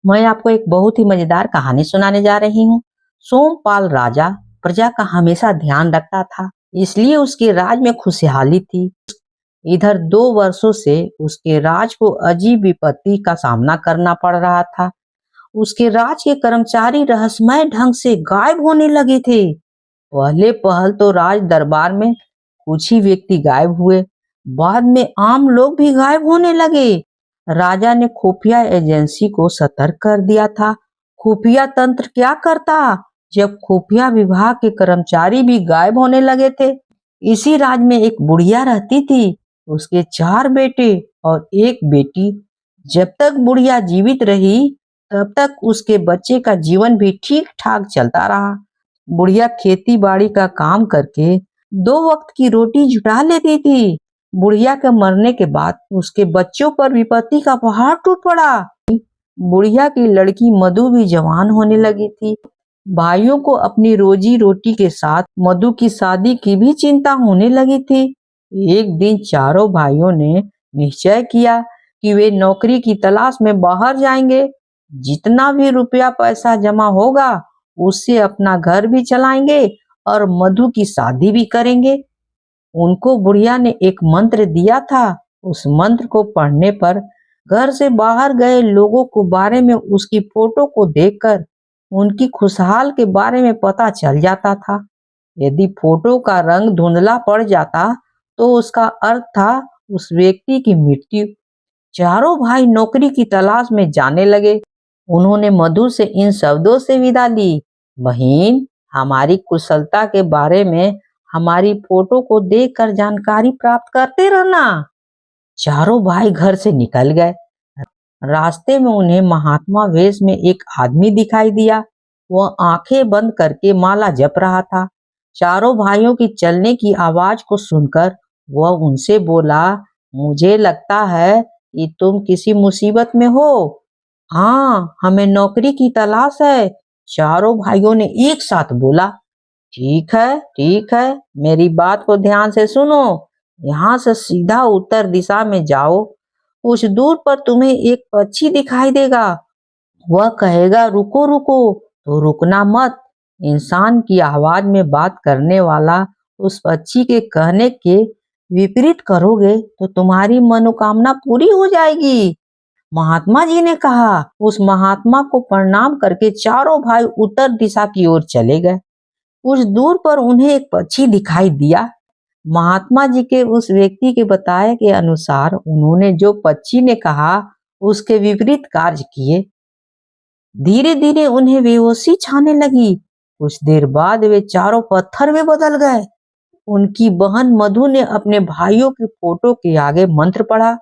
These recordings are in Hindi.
मैं आपको एक बहुत ही मजेदार कहानी सुनाने जा रही हूँ। सोमपाल राजा प्रजा का हमेशा ध्यान रखता था, इसलिए उसके राज में खुशहाली थी। इधर 2 वर्षों से उसके राज को अजीब विपत्ति का सामना करना पड़ रहा था। उसके राज के कर्मचारी रहस्यमय ढंग से गायब होने लगे थे। पहले पहल तो राज दरबार में कुछ ही व्यक्ति गायब हुए, बाद में आम लोग भी गायब होने लगे। राजा ने खुफिया एजेंसी को सतर्क कर दिया था। खुफिया तंत्र क्या करता जब खुफिया विभाग के कर्मचारी भी गायब होने लगे थे। इसी राज में एक बुढ़िया रहती थी, उसके 4 बेटे और एक बेटी। जब तक बुढ़िया जीवित रही तब तक उसके बच्चे का जीवन भी ठीक ठाक चलता रहा। बुढ़िया खेती बाड़ी का काम करके 2 वक्त की रोटी जुटा लेती थी। बुढ़िया के मरने के बाद उसके बच्चों पर विपत्ति का पहाड़ टूट पड़ा। बुढ़िया की लड़की मधु भी जवान होने लगी थी। भाइयों को अपनी रोजी रोटी के साथ मधु की शादी की भी चिंता होने लगी थी। एक दिन चारों भाइयों ने निश्चय किया कि वे नौकरी की तलाश में बाहर जाएंगे। जितना भी रुपया पैसा जमा होगा उससे अपना घर भी चलाएंगे और मधु की शादी भी करेंगे। उनको बुढ़िया ने एक मंत्र दिया था। उस मंत्र को पढ़ने पर घर से बाहर गए लोगों को बारे में उसकी फोटो को देखकर उनकी खुशहाल के बारे में पता चल जाता था। यदि फोटो का रंग धुंधला पड़ जाता तो उसका अर्थ था उस व्यक्ति की मृत्यु। चारों भाई नौकरी की तलाश में जाने लगे। उन्होंने मधु से इन शब्दों से विदा ली, बहन, हमारी कुशलता के बारे में हमारी फोटो को देखकर जानकारी प्राप्त करते रहना। चारों भाई घर से निकल गए। रास्ते में उन्हें महात्मा वेश में एक आदमी दिखाई दिया। वह आंखें बंद करके माला जप रहा था। चारों भाइयों की चलने की आवाज को सुनकर वह उनसे बोला, मुझे लगता है कि तुम किसी मुसीबत में हो। हाँ, हमें नौकरी की तलाश है। चारों भाइयों ने एक साथ बोला, ठीक है, मेरी बात को ध्यान से सुनो। यहाँ से सीधा उत्तर दिशा में जाओ। कुछ दूर पर तुम्हें एक पक्षी दिखाई देगा। वह कहेगा रुको रुको, तो रुकना मत। इंसान की आवाज में बात करने वाला उस पक्षी के कहने के विपरीत करोगे तो तुम्हारी मनोकामना पूरी हो जाएगी। महात्मा जी ने कहा। उस महात्मा को प्रणाम करके चारों भाई उत्तर दिशा की ओर चले गए। कुछ दूर पर उन्हें एक पक्षी दिखाई दिया। महात्मा जी के उस व्यक्ति के बताए के अनुसार उन्होंने जो पक्षी ने कहा उसके विपरीत कार्य किए। धीरे धीरे उन्हें बेहोशी छाने लगी। कुछ देर बाद वे चारों पत्थर में बदल गए। उनकी बहन मधु ने अपने भाइयों की फोटो के आगे मंत्र पढ़ा।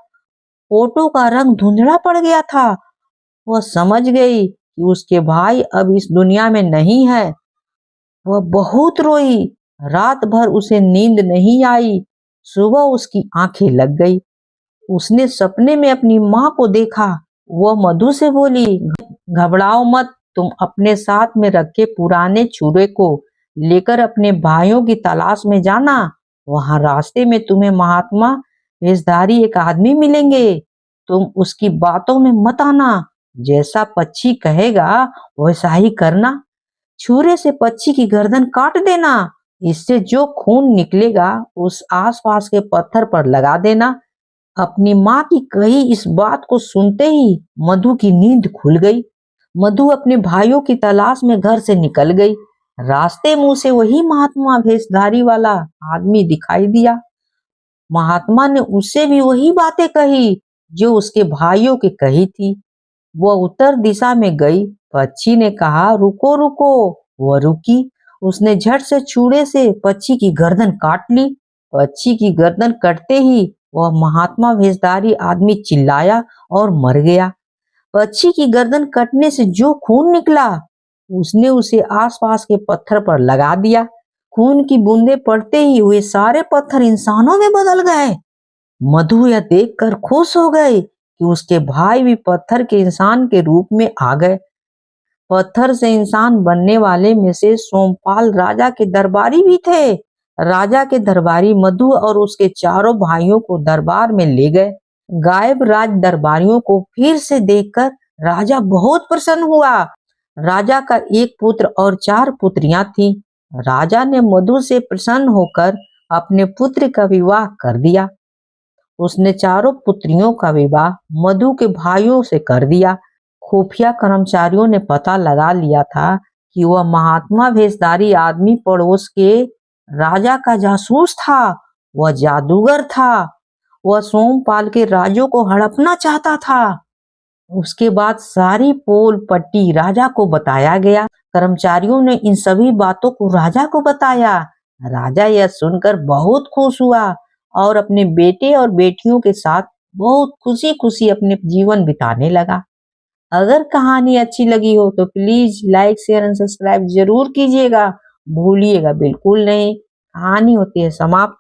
फोटो का रंग धुंधला पड़ गया था। वह समझ गई कि उसके भाई अब इस दुनिया में नहीं है। वह बहुत रोई। रात भर उसे नींद नहीं आई। सुबह उसकी आंखें लग गई। उसने सपने में अपनी माँ को देखा। वह मधु से बोली, घबराओ मत, तुम अपने साथ में रखे पुराने चूरे को लेकर अपने भाइयों की तलाश में जाना। वहां रास्ते में तुम्हें महात्मा वेशधारी एक आदमी मिलेंगे। तुम उसकी बातों में मत आना। जैसा पक्षी कहेगा वैसा ही करना। छुरे से पक्षी की गर्दन काट देना। इससे जो खून निकलेगा उस आसपास के पत्थर पर लगा देना। अपनी माँ की कही इस बात को सुनते ही मधु की नींद खुल गई। मधु अपने भाइयों की तलाश में घर से निकल गई। रास्ते में उसे वही महात्मा वेशधारी वाला आदमी दिखाई दिया। महात्मा ने उससे भी वही बातें कही जो उसके भाइयों की कही थी। वह उत्तर दिशा में गई। पक्षी ने कहा रुको रुको। वह रुकी। उसने झट से छुरे से पक्षी की गर्दन काट ली। पक्षी की गर्दन कटते ही वह महात्मा वेशधारी आदमी चिल्लाया और मर गया। पक्षी की गर्दन कटने से जो खून निकला उसने उसे आसपास के पत्थर पर लगा दिया। खून की बूंदें पड़ते ही वे सारे पत्थर इंसानों में बदल गए। मधु यह देखकर खुश हो गई कि उसके भाई भी पत्थर के इंसान के रूप में आ गए। पत्थर से इंसान बनने वाले में से सोमपाल राजा के दरबारी भी थे। राजा के दरबारी मधु और उसके चारों भाइयों को दरबार में ले गए। गायब राज दरबारियों को फिर से देखकर राजा बहुत प्रसन्न हुआ। राजा का एक पुत्र और 4 पुत्रियां थीं। राजा ने मधु से प्रसन्न होकर अपने पुत्र का विवाह कर दिया। उसने चारों पुत्रियों का विवाह मधु के भाइयों से कर दिया। खुफिया कर्मचारियों ने पता लगा लिया था कि वह महात्मा वेशधारी आदमी पड़ोस के राजा का जासूस था। वह जादूगर था। वह सोमपाल के राज्यों को हड़पना चाहता था। उसके बाद सारी पोल पट्टी राजा को बताया गया। कर्मचारियों ने इन सभी बातों को राजा को बताया। राजा यह सुनकर बहुत खुश हुआ और अपने बेटे और बेटियों के साथ बहुत खुशी खुशी अपने जीवन बिताने लगा। अगर कहानी अच्छी लगी हो तो please like share and subscribe जरूर कीजिएगा, भूलिएगा बिल्कुल नहीं। कहानी होती है समाप्त।